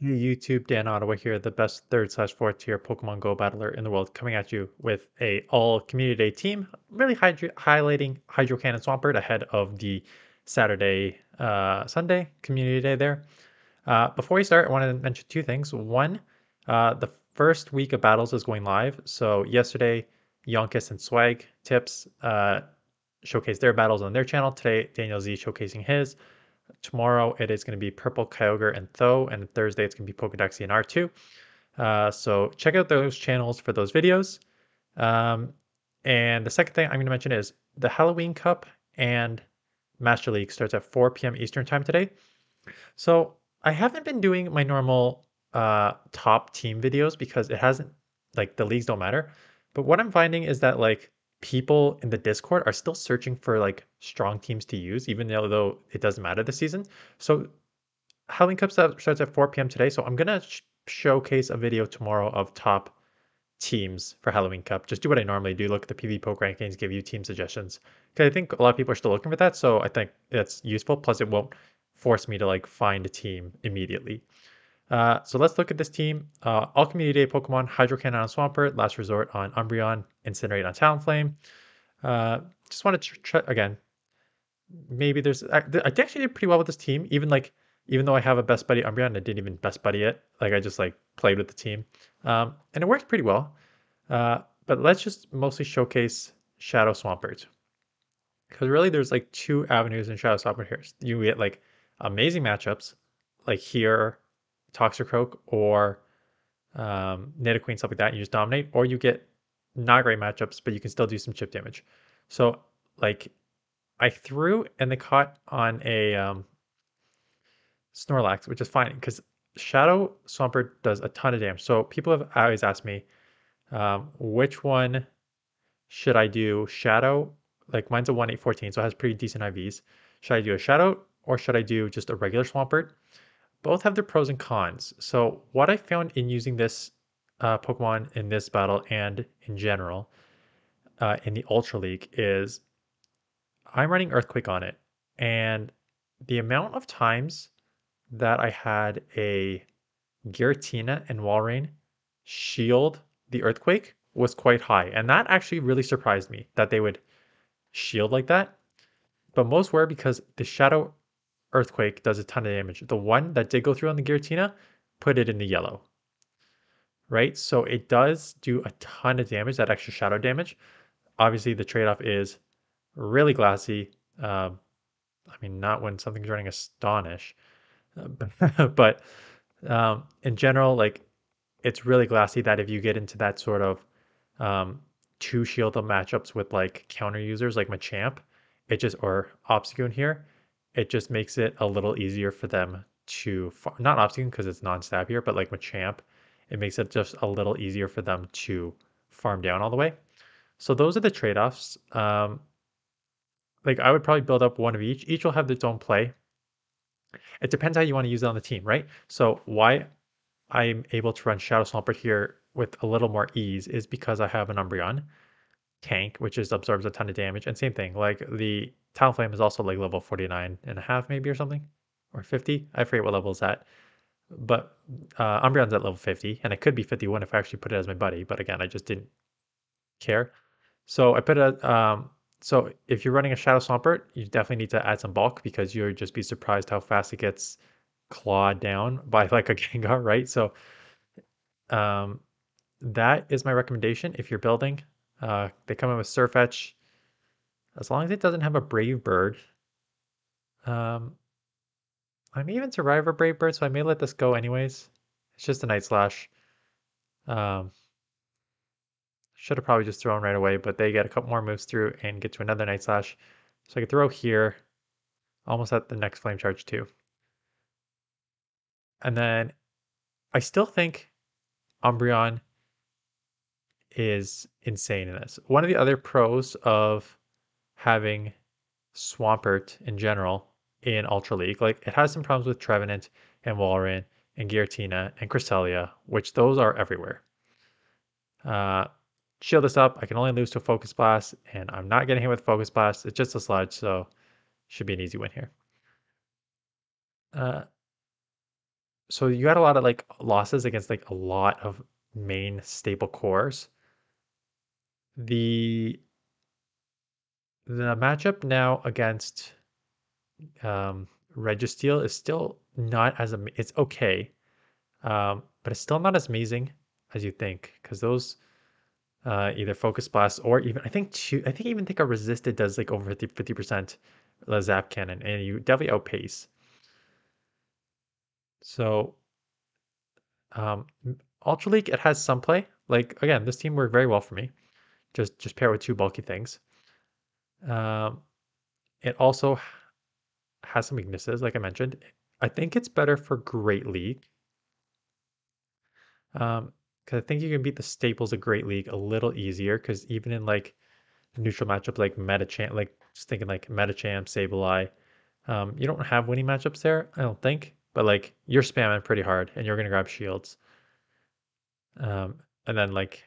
Hey YouTube, Dan Ottawa here, the best third/fourth tier Pokemon Go battler in the world, coming at you with a all community day team, really highlighting Hydro Cannon Swampert ahead of the Saturday, Sunday community day there. Before we start, I want to mention two things. One, the first week of battles is going live. So yesterday, Yonkis and Swag Tips showcased their battles on their channel. Today, Daniel Z showcasing his. Tomorrow it is going to be Purple Kyogre and Tho, and Thursday it's going to be Pokedex and R2. So check out those channels for those videos. Um, and the second thing I'm going to mention is the Halloween Cup and Master League starts at 4 p.m. Eastern time today. So I haven't been doing my normal top team videos because it hasn't, like, the leagues don't matter. But what I'm finding is that like people in the Discord are still searching for like strong teams to use, even though it doesn't matter this season. So Halloween Cup starts at 4 p.m. today. So I'm gonna showcase a video tomorrow of top teams for Halloween Cup. Just do what I normally do. Look at the PV Poke rankings, give you team suggestions. Because I think a lot of people are still looking for that. So I think that's useful. Plus, it won't force me to like find a team immediately. So let's look at this team. All Community Day Pokemon, Hydro Cannon on Swampert, Last Resort on Umbreon, Incinerate on Talonflame. Just want to try again. Maybe I actually did pretty well with this team. Even though I have a best buddy Umbreon, I didn't even best buddy it. Like I just like played with the team, and it works pretty well. But let's just mostly showcase Shadow Swampert. Because really there's like two avenues in Shadow Swampert here. You get like amazing matchups, like here, Toxicroak or Nidoqueen, stuff like that, and you just dominate, or you get not great matchups, but you can still do some chip damage. So like I threw and they caught on a Snorlax, which is fine because Shadow Swampert does a ton of damage. So people have always asked me, which one should I do? Shadow, like mine's a 1-8-14, so it has pretty decent IVs. Should I do a Shadow or should I do just a regular Swampert? Both have their pros and cons. So what I found in using this Pokemon in this battle and in general in the Ultra League is I'm running Earthquake on it, and the amount of times that I had a Giratina and Walrein shield the Earthquake was quite high, and that actually really surprised me that they would shield like that. But most were because the Shadow Earthquake does a ton of damage. The one that did go through on the Giratina put it in the yellow, right? So it does do a ton of damage, that extra shadow damage. Obviously, the trade-off is really glassy. I mean, not when something's running Astonish, but in general, like it's really glassy that if you get into that sort of two shield matchups with like counter users like Machamp, it just or Obstagoon here, it just makes it a little easier for them to not Obstagoon because it's non-stab here, but like Machamp, it makes it just a little easier for them to farm down all the way. So those are the trade-offs. Like I would probably build up one of each. Each will have its own play. It depends how you want to use it on the team, right? So why I'm able to run Shadow Swampert here with a little more ease is because I have an Umbreon tank, which is absorbs a ton of damage. And same thing, like the Talonflame is also like level 49 and a half maybe or something, or 50. I forget what level is that. But Umbreon's at level 50, and it could be 51 if I actually put it as my buddy. But again, I just didn't care. So I put so if you're running a Shadow Swampert, you definitely need to add some bulk because you'll just be surprised how fast it gets clawed down by like a Gengar, right? So um, that is my recommendation if you're building. They come in with Surfetch. As long as it doesn't have a Brave Bird. Um, I may even survive a Brave Bird, so I may let this go anyways. It's just a Night Slash. Um, should have probably just thrown right away, but they get a couple more moves through and get to another Night Slash. So I could throw here, almost at the next Flame Charge too. And then I still think Umbreon is insane in this. One of the other pros of having Swampert in general in Ultra League, like it has some problems with Trevenant and Walrein and Giratina and Cresselia, which those are everywhere. Uh, shield this up. I can only lose to Focus Blast, and I'm not getting hit with Focus Blast. It's just a sludge, so should be an easy win here. Uh, So you had a lot of like losses against like a lot of main staple cores. The the matchup now against um, Registeel is still not as it's okay, but it's still not as amazing as you think because those either focus blast or even I think even think a resisted does like over 50% zap cannon and you definitely outpace. So um, Ultra League it has some play. Like again, this team worked very well for me. Just pair with two bulky things. Um, it also has some weaknesses, like I mentioned. I think it's better for Great League. Because I think you can beat the staples of Great League a little easier. Because even in like neutral matchup like Metachamp, like just thinking like Metachamp, Sableye, you don't have winning matchups there, I don't think. But like you're spamming pretty hard and you're gonna grab shields. And then like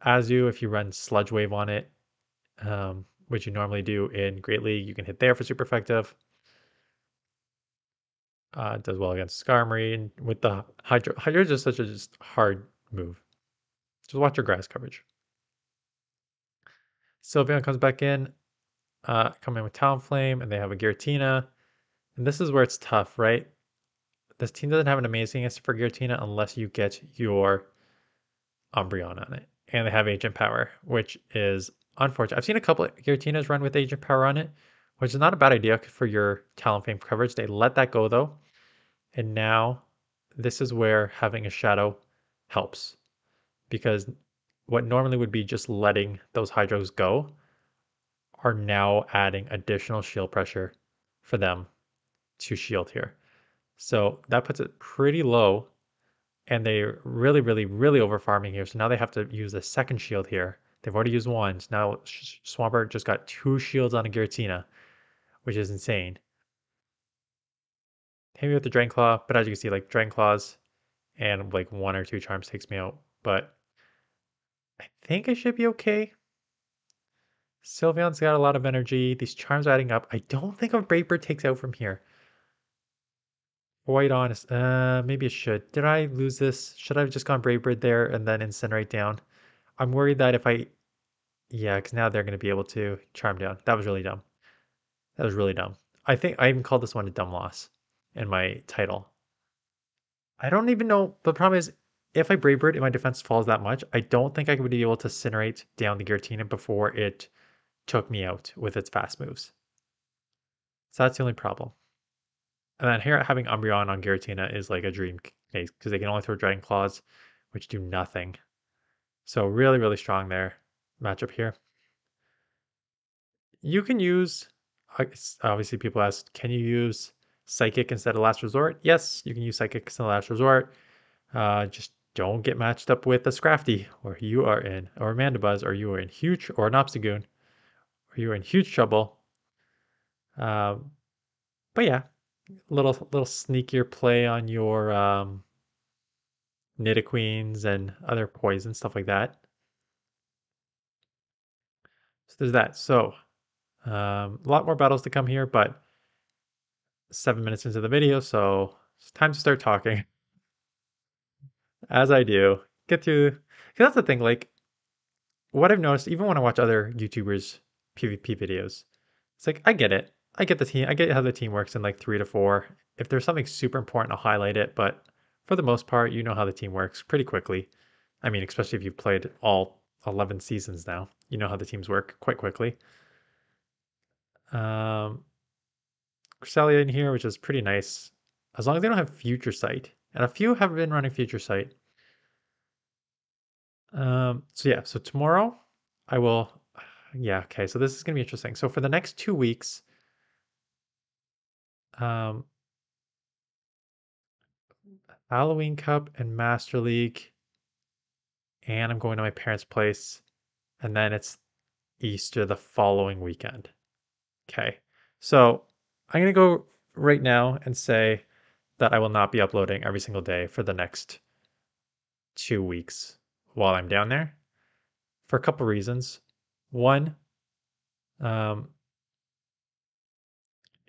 Azu, if you run Sludge Wave on it, which you normally do in Great League, you can hit there for super effective. It does well against Skarmory, and with the Hydro is just such a just hard move. Just watch your grass coverage. Sylveon comes back in, coming in with Talonflame, and they have a Giratina. And this is where it's tough, right? This team doesn't have an amazing answer for Giratina unless you get your Umbreon on it. And they have Agent Power, which is unfortunate. I've seen a couple of Giratinas run with Agent Power on it, which is not a bad idea for your Talonflame coverage. They let that go though. And now this is where having a Shadow helps. Because what normally would be just letting those Hydros go are now adding additional shield pressure for them to shield here. So that puts it pretty low and they're really, really, really over farming here. So now they have to use a second shield here. They've already used one. So now Swampert just got two shields on a Giratina, which is insane. Hit me with the Drain Claw, but as you can see, like Drain Claws and like one or two charms takes me out. But I think I should be okay. Sylveon's got a lot of energy. These charms are adding up. I don't think a Brave Bird takes out from here. Quite honest. Maybe it should. Did I lose this? Should I have just gone Brave Bird there and then Incinerate down? I'm worried that if I yeah, because now they're going to be able to charm down. That was really dumb. That was really dumb. I think I even called this one a dumb loss in my title. I don't even know. The problem is, if I Brave Bird and my defense falls that much, I don't think I would be able to incinerate down the Giratina before it took me out with its fast moves. So that's the only problem. And then here having Umbreon on Giratina is like a dream case because they can only throw Dragon Claws, which do nothing. So really, really strong there matchup here. You can use, obviously, people ask, can you use Psychic instead of Last Resort? Yes, you can use Psychic instead of Last Resort. Just don't get matched up with a Scrafty, or you are in, or Mandibuzz, or you are in huge, or an Obstagoon, or you are in huge trouble. Um, but yeah, little sneakier play on your Nidoqueens and other poison stuff like that. So there's that. So a lot more battles to come here, but 7 minutes into the video, so it's time to start talking. As I do, get through. Because that's the thing, like, what I've noticed, even when I watch other YouTubers' PvP videos, it's like, I get it. I get the team. I get how the team works in like 3 to 4. If there's something super important, I'll highlight it. But for the most part, you know how the team works pretty quickly. I mean, especially if you've played all 11 seasons now, you know how the teams work quite quickly. Um, Cresselia in here, which is pretty nice, as long as they don't have Future Sight. And a few have been running Future Sight. So yeah, so tomorrow I will, yeah, okay, so this is gonna be interesting. So for the next 2 weeks, um, Halloween Cup and Master League, and I'm going to my parents' place, and then it's Easter the following weekend. Okay, so I'm gonna go right now and say that I will not be uploading every single day for the next 2 weeks while I'm down there for a couple reasons. One, um,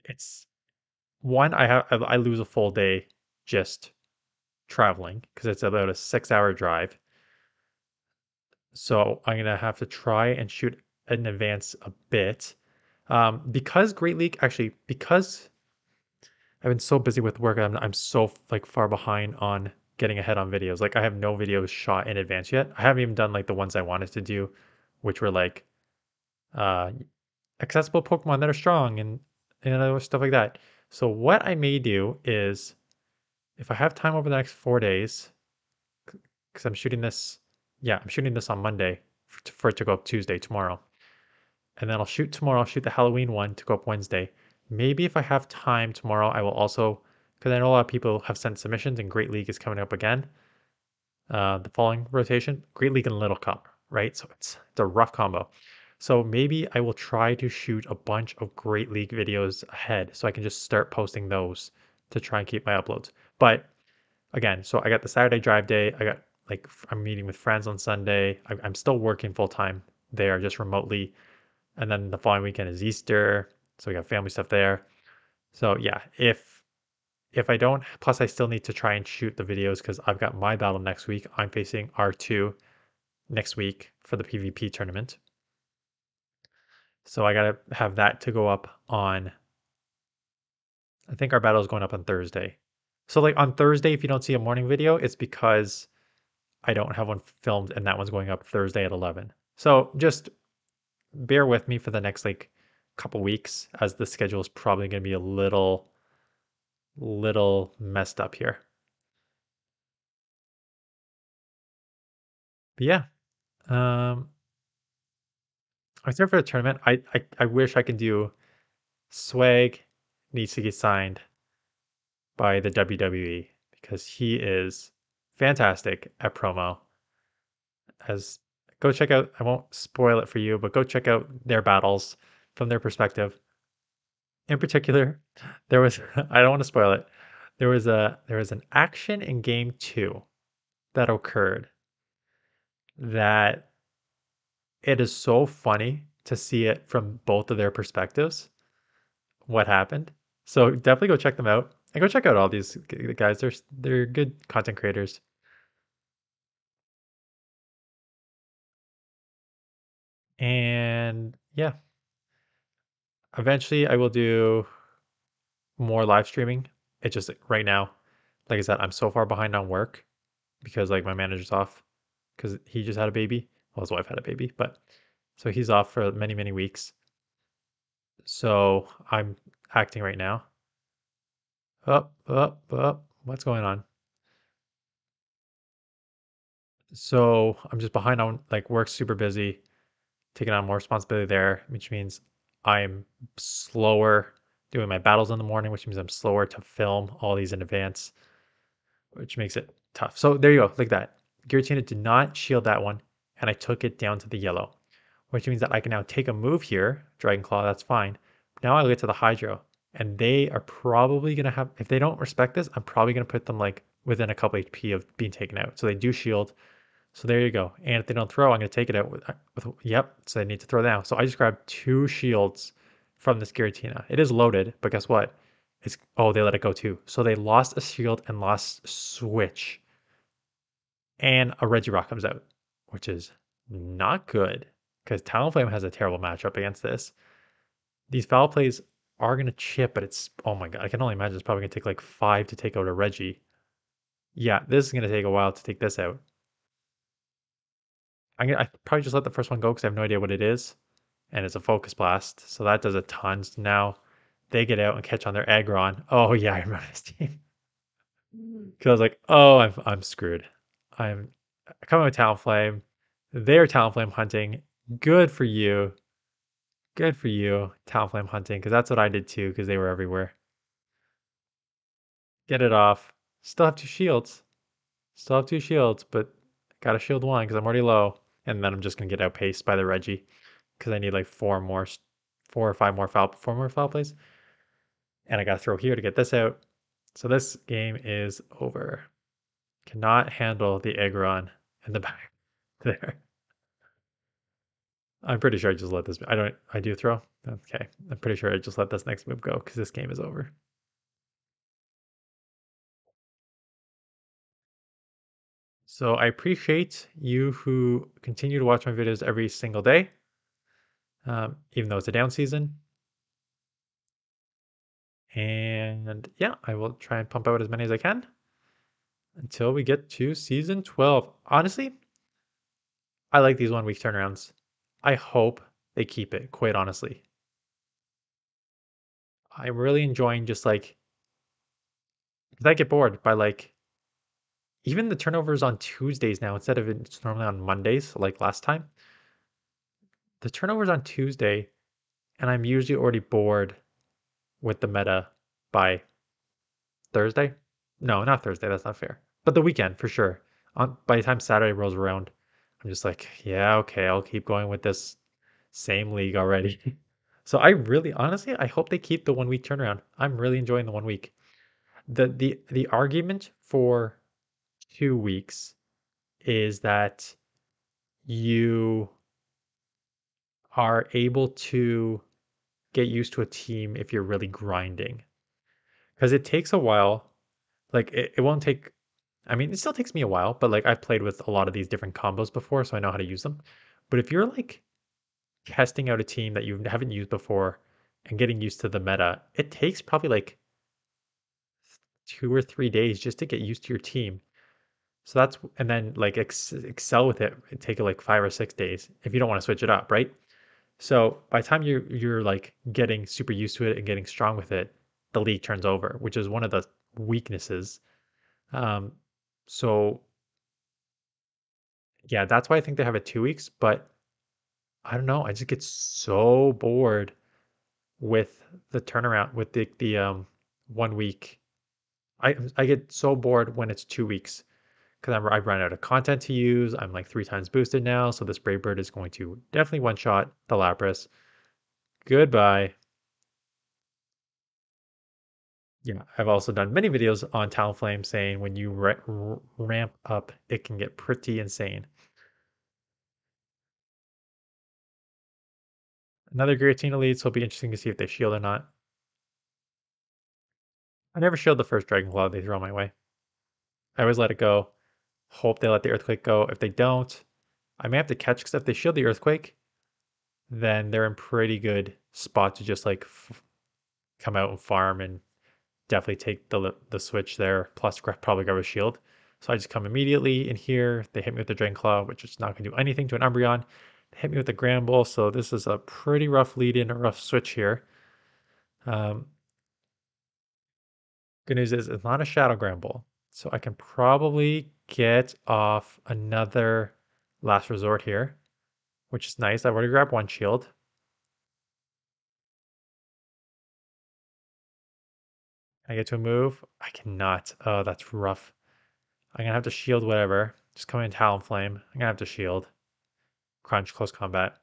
it's one I lose a full day just traveling because it's about a 6 hour drive. So I'm gonna have to try and shoot in advance a bit. Because Great League actually because I've been so busy with work, I'm so like far behind on getting ahead on videos. Like I have no videos shot in advance yet. I haven't even done like the ones I wanted to do, which were like uh accessible Pokemon that are strong and other stuff like that. So what I may do is if I have time over the next 4 days, because I'm shooting this, yeah, I'm shooting this on Monday for it to go up Tuesday tomorrow. And then I'll shoot tomorrow. I'll shoot the Halloween one to go up Wednesday. Maybe if I have time tomorrow, I will also, because I know a lot of people have sent submissions and Great League is coming up again. The following rotation, Great League and Little Cup, right? So it's a rough combo. So maybe I will try to shoot a bunch of Great League videos ahead so I can just start posting those to try and keep my uploads. But again, so I got the Saturday drive day. I got like I'm meeting with friends on Sunday. I'm still working full time there, just remotely. And then the following weekend is Easter, so we got family stuff there. So yeah, if I don't, plus I still need to try and shoot the videos because I've got my battle next week. I'm facing R2 next week for the PvP tournament. So I gotta have that to go up on. I think our battle is going up on Thursday. So like on Thursday, if you don't see a morning video, it's because I don't have one filmed and that one's going up Thursday at 11. So just bear with me for the next like couple weeks as the schedule is probably going to be a little messed up here. But yeah, um, I was there for the tournament. I wish I could do Swag needs to get signed by the WWE because he is fantastic at promo. As go check out, I won't spoil it for you, but go check out their battles from their perspective. In particular, there was I don't want to spoil it. There was an action in game 2 that occurred that it is so funny to see it from both of their perspectives what happened. So definitely go check them out and go check out all these guys. They're good content creators. And yeah, eventually I will do more live streaming. It's just right now, like I said, I'm so far behind on work because like my manager's off because he just had a baby. Well, his wife had a baby, but so he's off for many weeks. So I'm acting right now. Up. What's going on? So I'm just behind on like work, super busy, taking on more responsibility there, which means I'm slower doing my battles in the morning, which means I'm slower to film all these in advance, which makes it tough. So there you go, like that. Giratina did not shield that one, and I took it down to the yellow, which means that I can now take a move here, Dragon Claw, that's fine. Now I get to the Hydro, and they are probably going to have, if they don't respect this, I'm probably going to put them like within a couple HP of being taken out. So they do shield. So there you go. And if they don't throw, I'm going to take it out with yep. So they need to throw now. So I just grabbed 2 shields from this Giratina. It is loaded, but guess what? It's, oh, they let it go too. So they lost a shield and lost switch. And a Regirock comes out, which is not good because Talonflame has a terrible matchup against this. These foul plays are going to chip, but it's, oh my God, I can only imagine it's probably going to take like 5 to take out a Reggie. Yeah, this is going to take a while to take this out. I probably just let the first one go because I have no idea what it is. And it's a Focus Blast. So that does a ton. So now they get out and catch on their Aggron. Oh yeah, I remember this team. Because I was like, oh, I'm screwed. I'm coming with Talonflame. They're Talonflame hunting. Good for you. Good for you, Talonflame hunting, because that's what I did too, because they were everywhere. Get it off. Still have 2 shields. Still have 2 shields, but gotta shield one because I'm already low. And then I'm just gonna get outpaced by the Reggie because I need like 4 or 5 more foul plays. And I gotta throw here to get this out. So this game is over. Cannot handle the Aggron in the back there. I'm pretty sure I just let this. I do throw. Okay. I'm pretty sure I just let this next move go because this game is over. So I appreciate you who continue to watch my videos every single day, even though it's a down season. And yeah, I will try and pump out as many as I can until we get to season 12. Honestly, I like these 1 week turnarounds. I hope they keep it, quite honestly. I'm really enjoying just like, because I get bored by like, even the turnovers on Tuesdays now instead of it's normally on Mondays, like last time. The turnovers on Tuesday, and I'm usually already bored with the meta by Thursday. No, not Thursday. That's not fair. But the weekend for sure. By the time Saturday rolls around, I'm just like, yeah, okay, I'll keep going with this same league already. So I really, honestly, I hope they keep the 1 week turnaround. I'm really enjoying the 1 week. The argument for 2 weeks is that you are able to get used to a team if you're really grinding. Because it takes a while. Like it won't take, I mean, it still takes me a while, but like I've played with a lot of these different combos before, so I know how to use them. But if you're like testing out a team that you haven't used before and getting used to the meta, it takes probably like 2 or 3 days just to get used to your team. So that's, and then like excel with it, it'd take like 5 or 6 days if you don't want to switch it up, right? So by the time you're like getting super used to it and getting strong with it, the league turns over, which is one of the weaknesses. Um, so yeah, that's why I think they have it 2 weeks. But I don't know, I just get so bored with the turnaround with the 1 week. I get so bored when it's 2 weeks because I've run out of content to use. I'm like 3 times boosted now, so this Brave Bird is going to definitely one shot the Lapras. Goodbye. Yeah, I've also done many videos on Talonflame saying when you ramp up, it can get pretty insane. Another Giratina lead, so it'll be interesting to see if they shield or not. I never shield the first Dragon Claw they throw my way. I always let it go. Hope they let the Earthquake go. If they don't, I may have to catch, because if they shield the Earthquake, then they're in pretty good spot to just like come out and farm and definitely take the switch there. Plus, probably grab a shield. So I just come immediately in here. They hit me with the Dragon Claw, which is not going to do anything to an Umbreon. They hit me with the Gramble, so this is a pretty rough lead in, a rough switch here. Um, Good news is it's not a Shadow Gramble, so I can probably get off another Last Resort here, which is nice. I've already grabbed one shield. I get to a move. I cannot. Oh, that's rough. I'm gonna have to shield whatever. Just come in Talonflame. I'm gonna have to shield. Crunch, close combat.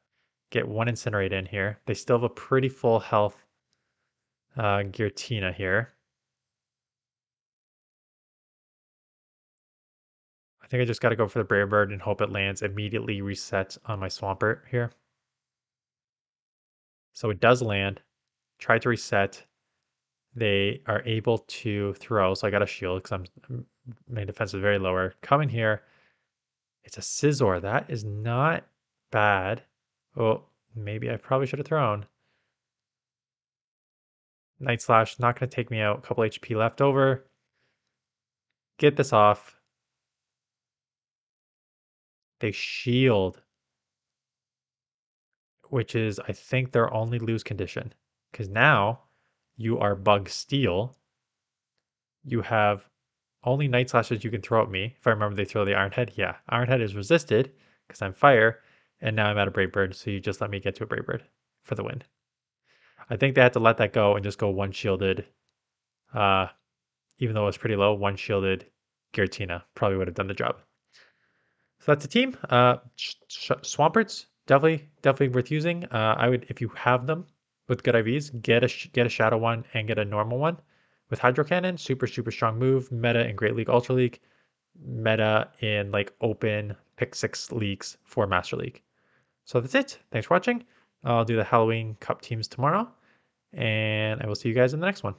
Get one Incinerate in here. They still have a pretty full health Giratina here. I think I just got to go for the Brave Bird and hope it lands immediately reset on my Swampert here. So it does land. Try to reset. They are able to throw, so I got a shield because my defense is very lower. Come in here. It's a Scizor. That is not bad. Oh, maybe I probably should have thrown. Night Slash, not going to take me out. A couple HP left over. Get this off. They shield, which is, I think, their only lose condition. Because now you are Bug Steel. You have only Night Slashes you can throw at me. If I remember, they throw the Iron Head. Yeah, Iron Head is resisted because I'm fire. And now I'm out of Brave Bird, so you just let me get to a Brave Bird for the win. I think they had to let that go and just go one shielded, uh, even though it was pretty low, one shielded Giratina. Probably would have done the job. So that's the team. Swamperts definitely worth using. I would, if you have them with good IVs, get a shadow one and get a normal one with Hydro Cannon. Super strong move. Meta in Great League, Ultra League. Meta in like open pick 6 leagues for Master League. So that's it. Thanks for watching. I'll do the Halloween Cup teams tomorrow, and I will see you guys in the next one.